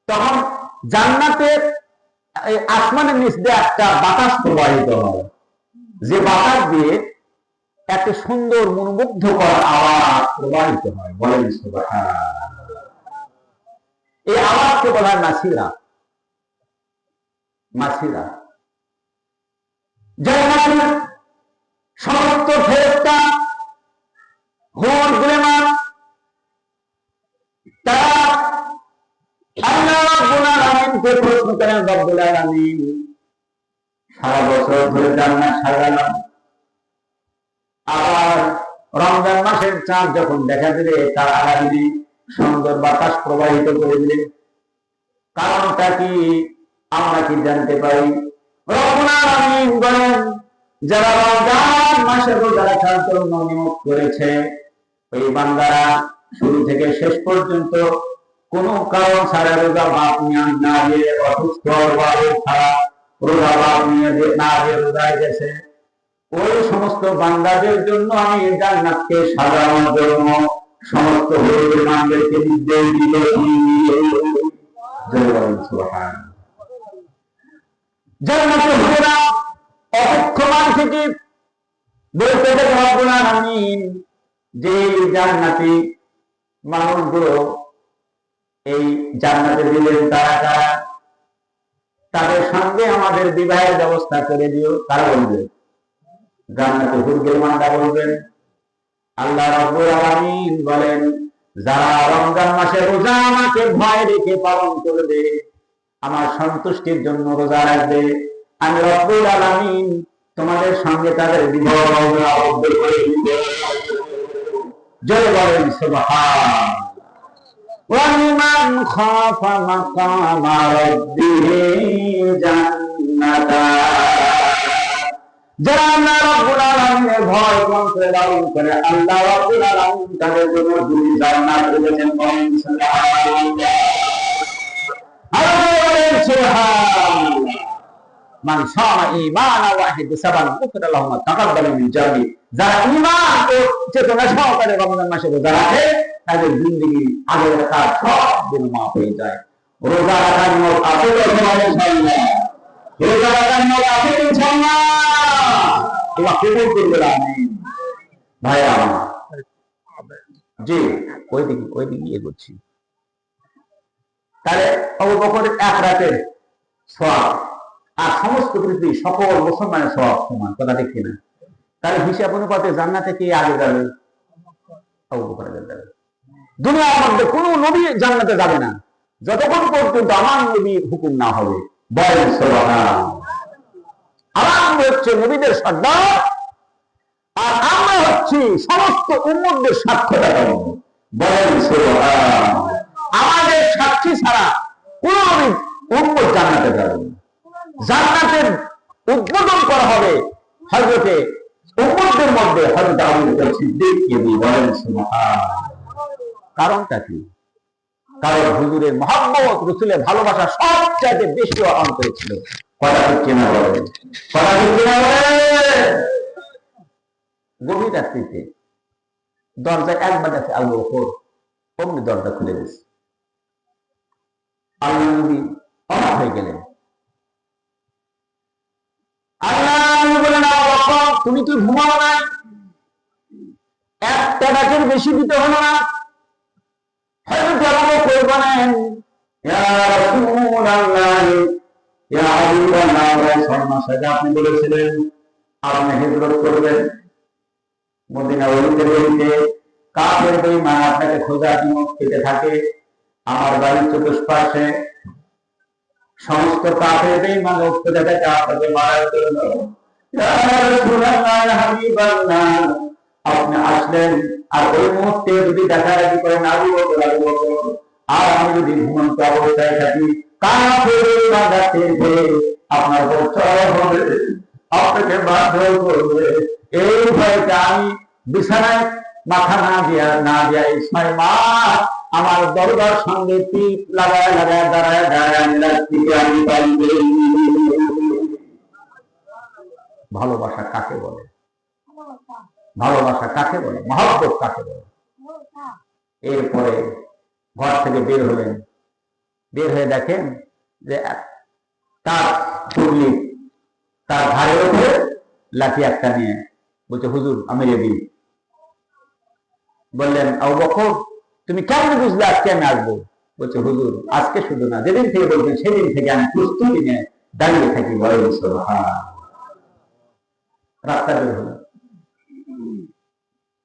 তখন জান্নাতের আসমানের নিচ দিয়ে একটা বাতাস প্রবাহিত হয়, যে বাতাস দিয়ে একটা সুন্দর মনোমুগ্ধকর আওয়াজ প্রবাহিত হয়। বলেন সুবহানাল্লাহ। এই আওয়াজকে বলা হয় নাসিরা। মাছিরা, জান্নাতের সমস্ত ফেরেশতা, হুর গুলেমান, তারা আল্লাহ রাব্বুল আলামিনকে প্রশ্ন করেন, রব্বুল আলামিন সারা বছর ধরে জান্নাত সাজালাম, আবার রমজান মাসের চাঁদ যখন দেখা দিলে তার আগামী সুন্দর বাতাস প্রবাহিত করে দিলে, কারণটা কি আমরা কি জানতে পারি? রব্বুল আলামিন বলেন, যারা রমজান মাসে রোজা রাখার জন্য নিয়ত করেছে ওই বান্দারা শুরু থেকে শেষ পর্যন্ত কোন কারণ ছাড়া রোজা বাদ না দিয়ে অসুস্থ অবস্থা রোজা বাদ না দিয়ে রোজায় গেছে, ওই সমস্ত বান্দাদের জন্য আমি জান্নাতকে সাজানোর জন্য সমস্ত মুসলমানদেরকে নির্দেশ দিয়েছি। জান্নাতে হুজুরা অপেক্ষমান থেকে বলতে রব্বুল আলামিন যে জান্নাতি মানুষগুলো এই জান্নাতে দিলেন তারা কারা, তাদের সঙ্গে আমাদের বিবাহের ব্যবস্থা করে দিও। তারা বলবে, জান্নাতে হুরগের মান্ডা বলবেন। আল্লাহ রাব্বুল আলামিন বলেন, যারা রমজান মাসে রোজা আমাকে ভয় রেখে পালন করবে, আমার সন্তুষ্টির জন্য রোজা রাখবে, আমি রব্বুল আলামিন তোমাদের সঙ্গে তাদের বিবাহ আবদ্ধ করে দিব। জয় বলেন সুবহান। ওয়ালিমান খাফা মাকামা রাব্বিহি জান্নাতান, যারা আল্লাহ রাব্বুল আলামিনের ভয় মন্ত্রে লালন করে আল্লাহ রাব্বুল আলামিন তাদের জন্য দুই জান্নাত রেখেছেন। বলেন সুবহানাল্লাহ। আল্লাহ বলেন সুবহানাল্লাহ। মান সামা ঈমানা ওয়াহিদ সাবান গুফরা লাহু মা তাকাব্বালা মিন জামি, যারা ঈমান ও চেতনা সহকারে রমজান মাসে রোজা রাখে তাদের জিন্দেগি আগের কাজ সব দিন মাফ হয়ে যায়। রোজা রাখার নিয়ত আছে তো ইনশাআল্লাহ? রোজা রাখার নিয়ত আছে ইনশাআল্লাহ? এবার কবুল করবে আমিন। ভাই আমার জি ওইদিকে এগোচ্ছি। তাহলে আবু বকরের এক রাতের সওয়াব আর সমস্ত পৃথিবী সকল মুসলমানের সওয়াব সমান, কথা ঠিক কিনা? তাহলে হিসাব অনুপাতে জান্নাতে কে আগে যাবে? আবু বকর আগে যাবে। দুনিয়ার মধ্যে কোন নবী জান্নাতে যাবে না যতক্ষণ পর্যন্ত আমার নবীর হুকুম না হবে। বলেন সুবহানাল্লাহ। আমার হচ্ছে নবীদের সর্দার, আর আমরা হচ্ছি সমস্ত উম্মতদের সাক্ষ্যদাতা। বলেন সুবহানাল্লাহ। আমাদের সাক্ষী ছাড়া কোন নবী উম্মত জান্নাতে যাবে না। জান্নাতের উদ্বোধন করা হবে হযরতে উম্মতদের মধ্যে হযরত আবু বকর সিদ্দিককে দিয়ে। বলেন সুবহানাল্লাহ। কারণটা কি? কারণ হুজুরের মহব্বত, রাসূলের ভালোবাসা সবচাইতে বেশি অন্তরে ছিল। কথা ঠিক কিনা বলেন? কথা ঠিক কিনা বলেন? গভীর রাত্রিতে দরজায় একবার আছে আবু বকর, অমনি দরজা খুলে গেছে। আল্লাহ নবী অবাক হয়ে গেলেন। আল্লাহ নবী বলেন, আবু বকর তুমি কি ঘুমাও না? একটা ডাকের বেশি দিতে হলো না? হযরত আবু বকর বলেন, ইয়া রাসূলুল্লাহ, ইয়া হাবিবাল্লাহ, আপনি বলেছিলেন আপনি হিজরত করবেন মদিনা গলিতে, কাফের বেঈমান আপনাকে খোঁজা দিতে থাকে। আমার বাড়ির চতুষ্পাশে সমস্ত কাফের বেঈমান খোঁজা থাকে আপনাকে মারার জন্য। ইয়া রাসূলুল্লাহ, ইয়া হাবিবাল্লাহ, আপনি আসলেন আর ওই মুহূর্তে যদি দেখাদেখি করেন আবু বকর, আর আমি যদি ঘুমন্ত অবস্থায় থাকি, কাফের বেঈমান আপনার উপর চড়াও হবে, আপনাকে বাধ্য করবে। এই ভয়তে আমি বিছানায় মাথা না দিয়া ইসমাইল মা আমার দরবার সঙ্গে টিপ লাগায় দাঁড়ায় আমি পাইবে। ভালোবাসা কাকে বলে? ভালোবাসা কাকে বলে? মহব্বত কাকে বলে? এরপরে ঘর থেকে বের হলেন। বের হয়ে দেখেন যে তার চুল্লি, তার ঘাড়ের উপরে লাঠি একটা নিয়ে বলছে, হুজুর আমি রেডি। বললেন, আবু বকর তুমি কেমন বুঝলে আজকে আমি আসবো? বলছে, হুজুর আজকে শুধু না, যেদিন থেকে বলছেন সেদিন থেকে আমি প্রস্তুতি নিয়ে দাঁড়িয়ে থাকি, বলেন সুবহানাল্লাহ। রাস্তা বের হলো,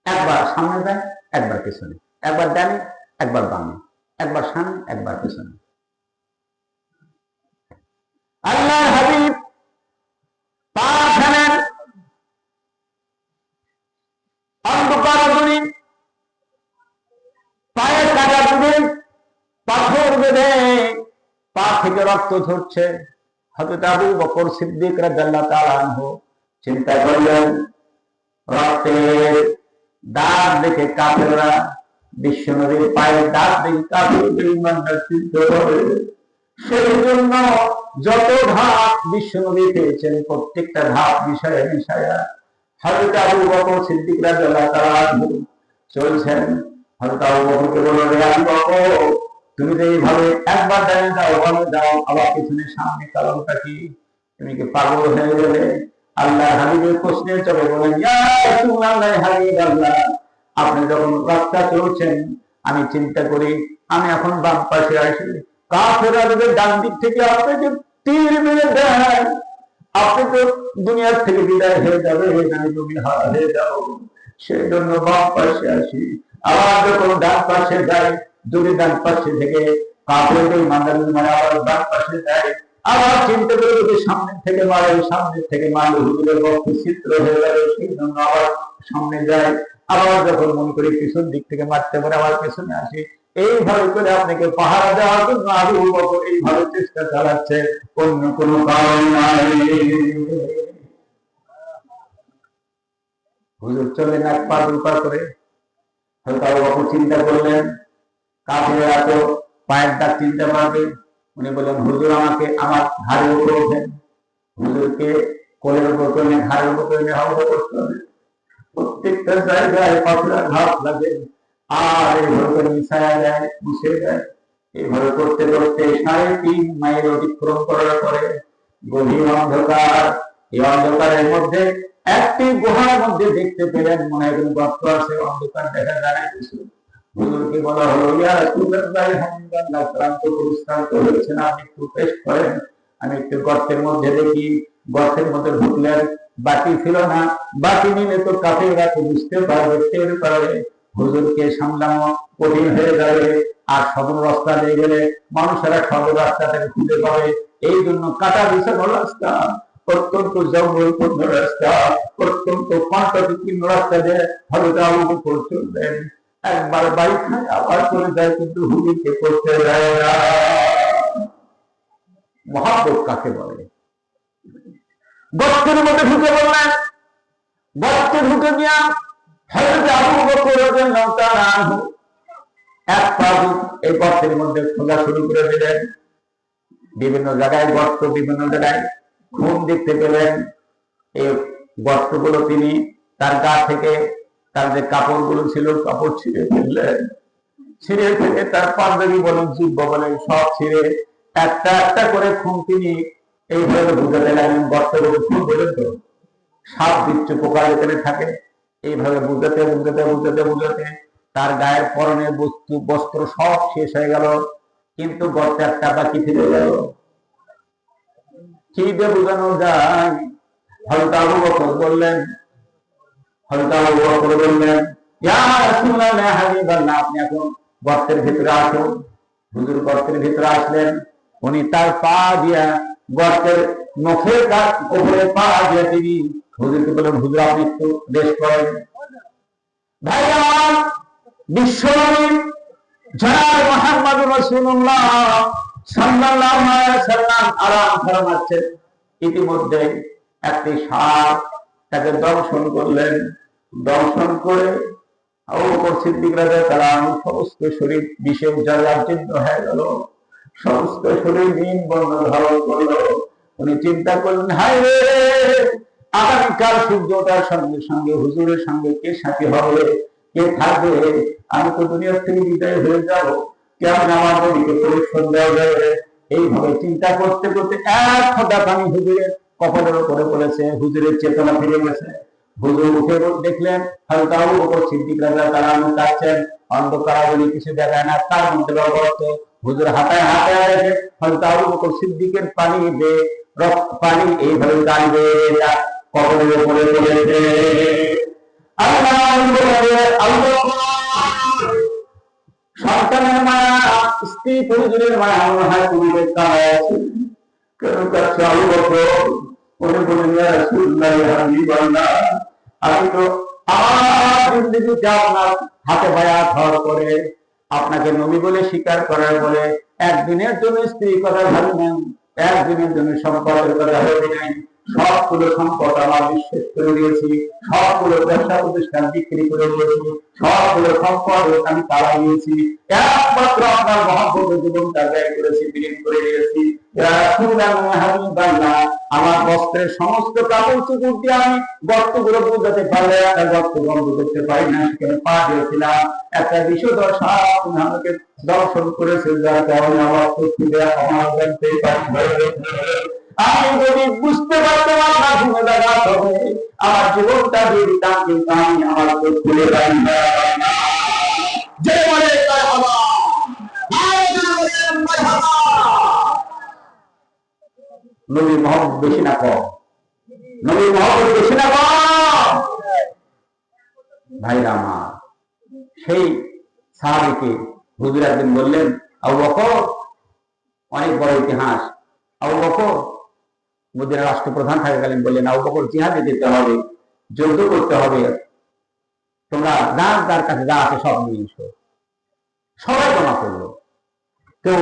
একবার সামনে যায়, একবার পেছনে, একবার ডানে, একবার বামে, একবার সামনে, একবার পেছনে। আল্লাহর হাবিব পা ফেলেন, অন্ধকার অগ্নি, পায়ের কাটা বেঁধে, পাথর বেঁধে পা থেকে রক্ত ঝরছে। হযরত আবু বকর সিদ্দিক রাদিয়াল্লাহু তাআলা আনহু চিন্তা করলেন, রক্তের দাগ দেখে কাফেররা, বিশ্বনবীর পায়ের দাগ দেখে কাফেরদের ঈমানটা সিদ্ধ হবে। সেই জন্য যত ধাপ বিশ্বনবী পেয়েছেন, প্রত্যেকটা ধাপ বিষয়ে বিষয়ে হযরত আবু বকর সিদ্দিক রাদিয়াল্লাহু তাআলা আনহু চলছেন। হযরত আবু বকরকে বললেন, হে আবু বকর, তুমি তো এইভাবে একবার ডানে যাও, বামে যাও, আবার পিছনে সামনে, কারণটা কি? তুমি কি পাগল হয়ে গেলে? আল্লাহর হাবিবের প্রশ্নের জবাবে বলেন, ইয়া রাসূলুল্লাহ, হাবিবাল্লাহ, আপনি যখন রাস্তা চলছেন, আমি চিন্তা করি আমি এখন বাম পাশে আসি, কাফেররা যদি ডান দিক থেকে আপনাকে তীর মেরে দেন, আপনি তো দুনিয়ার থেকে বিদায় হয়ে যাবে, আমি তুমি হারা হয়ে যাও। সেই জন্য বাম পাশে আসি। আবার যখন ডান পাশে যাই, যদি ডান পাশে থেকে কাফেরদের মানে আবার ডান পাশে যায়, আবার চিন্তা করে যদি সামনে থেকে মারে, সামনে থেকে মারলে হুজুরের রক্ত ছিদ্র হয়ে যাবে, সেই জন্য আবার সামনে যায়। আবার যখন মনে করি পিছন দিক থেকে মারতে পারে, আবার পেছনে আসি। এইভাবে করে আপনাকে পাহারা দেওয়ার জন্য আবু বকর এইভাবে চেষ্টা চালাচ্ছে, অন্য কোনো কারণ নাই। হুজুর চললেন এক পা দুই পা করে। হয়তো আবু বকর চিন্তা করলেন, কাফেররা তো পায়ের দাগ চিনতে পারবে। উনি বললেন, হুজুর আমাকে আমার ঘাড়ের উপর ওঠেন। হুজুরকে কোলের উপর করে, ঘাড়ের উপর করে হাওয়া করতে হবে। প্রত্যেকটা জায়গায় পাথরের ঘাট লাগে, আর এইভাবে মিশায়া দেয়, মুছে দেয়। এইভাবে করতে করতে 3.5 মাইল অতিক্রম করার পরে গভীর অন্ধকার, এই অন্ধকারের মধ্যে একটি গুহার মধ্যে দেখতে পেলেন, মনে হয় গর্ত আছে, অন্ধকার দেখা যায় না কিছু। হুজুরকে বলা হলো, ইয়া রাসূলুল্লাহ, হামদুলিল্লাহ, ক্লান্ত পরিশ্রান্ত হয়েছেন, আপনি একটু পেশ করেন। আমি একটু গর্তের মধ্যে দেখি। গর্তের মধ্যে ঢুকলেন, বাতি ছিল না। বাতি নিলে তো কাফেররা তো বুঝতে পারবে, টের পারবে, হুজুরকে সামলানো কঠিন হয়ে যাবে। আর সদর রাস্তা দিয়ে গেলে মানুষেরা সদর রাস্তা থেকে খুঁজে পাবে। এই জন্য কাটা বিছানো রাস্তা, অত্যন্ত জঙ্গলপূর্ণ রাস্তা, অত্যন্ত কণ্টকীর্ণ রাস্তা দিয়ে হযরত আবু বকর চললেন। একবার বাইক খায়, আবার চলে যায়, কিন্তু হুজুরকে করতে যায় না। মহব্বত কাকে বলে? গর্তের মধ্যে ঢুকে বললেন, গর্তে ঢুকে গিয়া হযরত আবু বকর রাদিয়াল্লাহু তাআলা আনহু এক পা এই গর্তের মধ্যে খোঁজা শুরু করে দিলেন। বিভিন্ন জায়গায় গর্ত, বিভিন্ন জায়গায় খুন দেখতে পেলেন। এই গর্তগুলো তিনি তার গা থেকে, তার যে কাপড়গুলো ছিল, কাপড় ছিঁড়ে ফেললেন। ছিঁড়ে ফেলে তার পাঞ্জাবি বলেন, জিব্ব বলেন, সব ছিঁড়ে একটা একটা করে খুন তিনি এইভাবে বুঝাতে লাগলেন। গর্তগুলো খুন বলেন তো সাপ বিচ্ছু পোকা যেখানে থাকে, এইভাবে বুঝাতে বুঝাতে বুঝাতে বুঝাতে তার গায়ের পরনের বস্ত্র সব শেষ হয়ে গেল, কিন্তু গর্তে একটা বাকি ফিরে গেল। কি দিয়ে বোঝানো যায়? হযরত আবু বকর বললেন, ইয়া রাসূলুল্লাহ, হাবিবাল্লাহ, আপনি এখন গর্তের ভিতরে আসুন। হুজুর গর্তের ভিতরে আসলেন। উনি তার পা দিয়া গর্তের মুখের উপরে পা দিয়ে তিনি হুজুরকে বললেন, হুজুর আপনি একটু রেস্ট করেন। ভাই আমার, বিশ্বনবী জনাব মুহাম্মদুর রাসূলুল্লাহ সাল্লাল্লাহু আলাইহি ওয়াসাল্লাম আরাম ফরমাচ্ছেন। ইতিমধ্যে একটি সাপ তাকে দংশন করলেন। দংশন করে আবু বকর সিদ্দিক রাদিয়াল্লাহু আনহু সমস্ত শরীর বিষে জর্জরিত হয়ে গেল, সমস্ত শরীর নীল বর্ণ ধারণ করলো। উনি চিন্তা করলেন, হায় রে, আগামীকাল সূর্য ওঠার সঙ্গে সঙ্গে হুজুরের সঙ্গে কে সাথী হবে, কে থাকবে? আমি তো দুনিয়ার থেকে বিদায় হয়ে যাব, কেমন আমার নবীকে পরিশ্রম দেওয়া যাবে? এইভাবে চিন্তা করতে করতে এক ফোঁটা পানি হুজুরের কপালের উপরে পড়েছে। হুজুরের চেতনা ফিরে গেছে। হুজুর উঠে দেখলেন হযরত আবু বকর সিদ্দিক রাদিয়াল্লাহু তাআলা কাঁদছেন। অন্ধকার বলে কিছু দেখায় না, তার মধ্যে রক্ত। হুজুর হাতায় হাতায় রেখে হযরত আবু বকর সিদ্দিকের পানি দিয়ে পানি এইভাবে কাঁদবে, কবরের উপরে পড়েছে। সন্তানের মায়া, স্ত্রী পরিজনের মায়া মনে হয় তুমি আছে কেন কাছে আলু বকর মনে বলেন আমি তো আমার জিন্দেগিতে আপনার হাতে ভায়া ধর করে আপনাকে নবী বলে স্বীকার করার বলে একদিনের জন্য স্ত্রীর কথা ভাবি নাই, একদিনের জন্য সম্পদের কথা ভাবি নাই। সবগুলো সম্পদ আমার নিঃশেষ করে দিয়েছি, সবগুলো ব্যবসা প্রতিষ্ঠান বিক্রি করে দিয়েছি, সবগুলো সম্পদ আমি তারা দিয়েছি, একমাত্র আপনার মহব্বতের জীবনটা ব্যয় করেছি, বিলীন করে দিয়েছি। আমার বস্ত্রের সমস্ত কাপড় চুপুর দিয়ে আমি গর্তগুলো বুঝাতে পারলে একটা গর্ত বন্ধ করতে পারি না, সেখানে পা দিয়েছিলাম। একটা বিষধর সাপ আমাকে দর্শন করেছে, যার কারণে আমার আমার জানতে আমি যদি বুঝতে পারতাম আপনার ঘুমে দেখা হবে আমার জীবনটা দিয়ে দিতাম, কিন্তু আমি আমার খুলে পাই না। যে বলে নবী মহব্বত বেশি না কম? নবী মহব্বত বেশি না কম? ভাইরা আমার, সেই সাহাবীকে হুজুর একদিন বললেন, আবু বকর, অনেক বড় ইতিহাস, আবু বকর মদিনার রাষ্ট্রপ্রধান থাকাকালীন বললেন, আবু বকর জিহাদে যেতে হবে, যুদ্ধ করতে হবে, তোমরা যার কাছে যা আছে সব নিয়ে এসো। সবাই জমা করলো। কেউ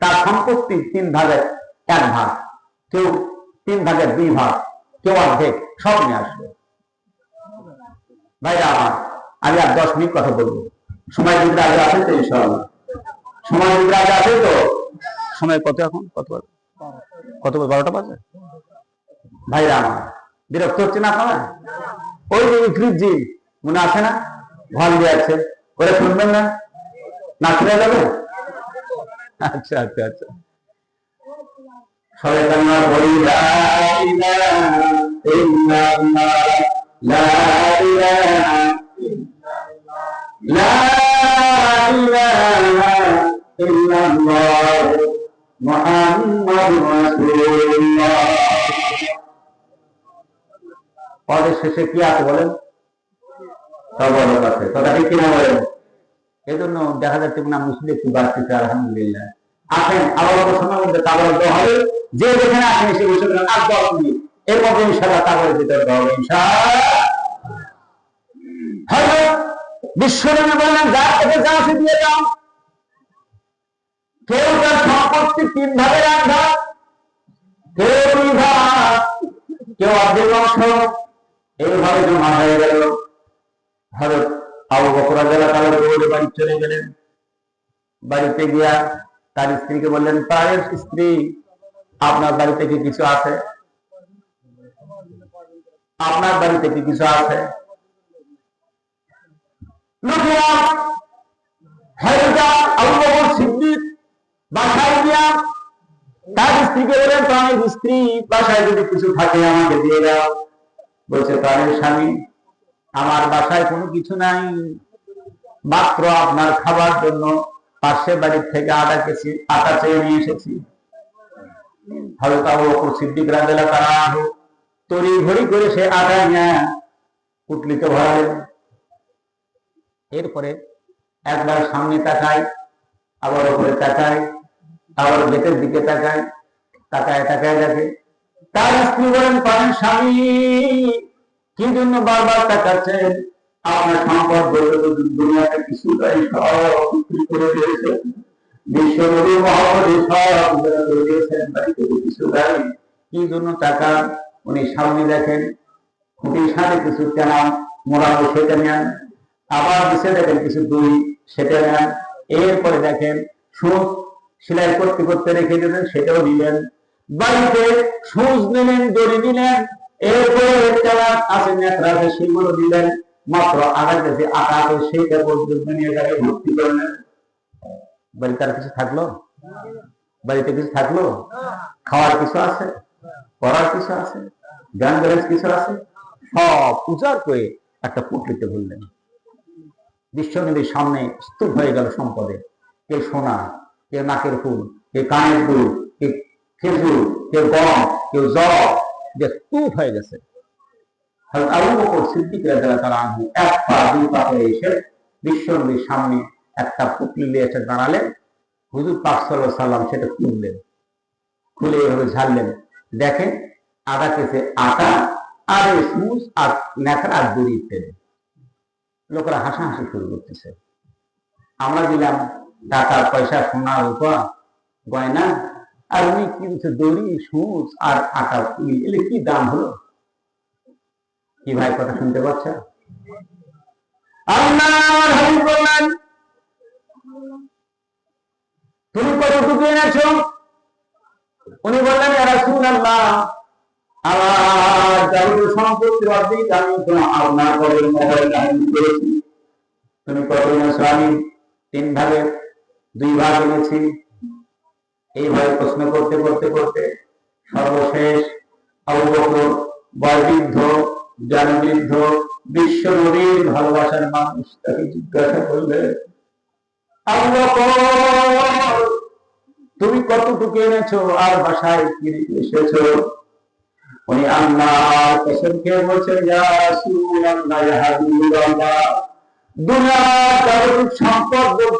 তার সম্পত্তি 3 ভাগের 1 ভাগ, কেউ 3 ভাগের 2 ভাগ, কেউ অর্ধেক, সব নিয়ে আসলো। ভাইরা আমার, আমি আর 10 মিনিট কথা বলবো। সময় দিতে আগে আছে তো? ইনশাআল্লাহ সময় দিতে আগে আছে তো? সময় কত এখন? কত 12টা বাজে? ভাইরা আমার, বিরক্ত হচ্ছে না আপনারা? ওই যে ফ্রিজি মনে আছে না, ঘর দিয়ে আছে, করে শুনবেন না? না শুনে যাবে? আচ্ছা আচ্ছা আচ্ছা, সবাই আমরা বলি লা ইলাহা ইল্লাল্লাহ, লা ইলাহা লা ইলাহা ইল্লাল্লাহ মুহাম্মাদুর রাসূলুল্লাহ। পদের শেষে কি আছে বলেন? সবার কাছে কথা ঠিক কিনা বলেন? এই জন্য দেখা যাচ্ছে না মুসলিম একটু বাড়তেছে, আলহামদুলিল্লাহ। আসেন আবার সময় মধ্যে তাবর দেওয়া হবে, যে যেখানে আসেন এসে বসে গেলেন, আর 10 মিনিট এর মধ্যে ইনশাআল্লাহ তাবরের ভিতরে দেওয়া হবে ইনশাআল্লাহ। বিশ্বনবী বললেন, যার থেকে যা আছে দিয়ে দাও। কেউ তার সম্পত্তি 3 ভাগের 1 ভাগ, কেউ 2 ভাগ, কেউ অর্ধেক অংশ, এইভাবে জমা হয়ে গেল। হযরত আবু বকর রাদিয়াল্লাহু তাআলা দৌড়ে বাড়ি চলে গেলেন। বাড়িতে গিয়া তার স্ত্রীকে বললেন, তার স্ত্রী, আপনার বাড়িতে কি কিছু আছে? আপনার বাড়িতে কি কিছু আছে? আবু বকর সিদ্দিক বাসায় গিয়া তার স্ত্রীকে বললেন, প্রাণের স্ত্রী, বাসায় যদি কিছু থাকে আমাকে দিয়ে দাও। বলছে, প্রাণের স্বামী, আমার বাসায় কোনো কিছু নাই, মাত্র আপনার খাবার জন্য পাশের বাড়ির থেকে আটা চেয়ে নিয়ে এসেছি। হযরত আবু বকর সিদ্দিক রাদিয়াল্লাহু তাআলা তড়ি ঘড়ি করে সে আটা নিয়ে পুটলিতে ভরালেন। এরপরে একবার সামনে তাকায়, আবার উপরে তাকায়, আবার গেটের দিকে তাকায়, তাকায় তাকায় দেখে তার স্ত্রী বলেন, প্রাণের স্বামী, কি জন্য বারবার তাকাচ্ছেন? আপনার সম্পদ বলতে তো দুনিয়াতে কিছু নাই, সব বিক্রি করে দিয়েছেন, বিশ্বনবী মুহাম্মদ সব করে দিয়েছেন, বাড়িতে কিছু নাই, কি জন্য টাকা? উনি সামনে দেখেন খুঁটির সাথে কিছু কেনা মোড়ানো, সেটা নেন, আবার নিচে দেখেন কিছু দই, সেটা নেন, এরপরে দেখেন সুচ সেলাই করতে করতে রেখে দিলেন, সেটাও নিলেন, বাড়িতে সুচ নিলেন, দড়ি নিলেন, এরপরে আছে নেত্রা আছে সেগুলো দিলেন, মাত্র আগার কাছে আটা আছে সেইটা পর্যন্ত নিয়ে যাকে ভর্তি করলেন। বাড়িতে আর কিছু থাকলো? বাড়িতে কিছু থাকলো? খাওয়ার কিছু আছে? পড়ার কিছু আছে? জ্ঞান ব্যালেন্স কিছু আছে? সব উজাড় করে একটা পুটলিতে ভুললেন। বিশ্বনবীর সামনে স্তূপ হয়ে গেল সম্পদে, কেউ সোনা, কেউ নাকের ফুল, কেউ কানের দুল, কেউ খেজুর, কেউ গম, কেউ জ্বর যে তুফ হয়ে গেছে। আবু বকর সিদ্দিক রাদিয়াল্লাহু তাআলা আনহু এক পা দুই পা করে এসে বিশ্বনবীর সামনে একটা পুটলি নিয়ে এসে দাঁড়ালেন। হুজুর পাক সাল্লাল্লাহু আলাইহি ওয়াসাল্লাম সেটা খুললেন, খুলে এভাবে ঝাড়লেন, দেখেন আধা কেসে আটা আর স্মুজ আর ন্যাকড়া আর দড়ি তেল। লোকেরা হাসাহাসি শুরু করতেছে। আমরা দিলাম টাকা পয়সা সোনা রূপা গয়না, আর উনি কি বলছে দড়ি সুচ আর আটা, এলে কি দাম হলো? কি ভাই কথা শুনতে পাচ্ছ? আল্লাহর হাবিব বললেন, তুমি কতটুকু এনেছো? উনি বললেন, ইয়া রাসূলুল্লাহ, আমার যাবতীয় সম্পত্তির অর্ধেক আমি আপনার কবরের মহলে দান করেছি। তুমি কত এনেছো? আমি 3 ভাগের 2 ভাগ এনেছি। এইভাবে প্রশ্ন করতে করতে করতে সর্বশেষ আবু বকর বয়োবৃদ্ধ, জ্ঞানবৃদ্ধ, বিশ্ব নবীর ভালোবাসার মানুষ তাকে জিজ্ঞাসা করলে, আবু বকর তুমি কতটুকু এনেছো আর বাসায় কি এসেছো? উনি আল্লাহর কসম খেয়ে বলছেন, ইয়া রাসূলুল্লাহ, ইয়া হাবিবাল্লাহ, দুনিয়ার যাবতীয় সম্পদ বলতে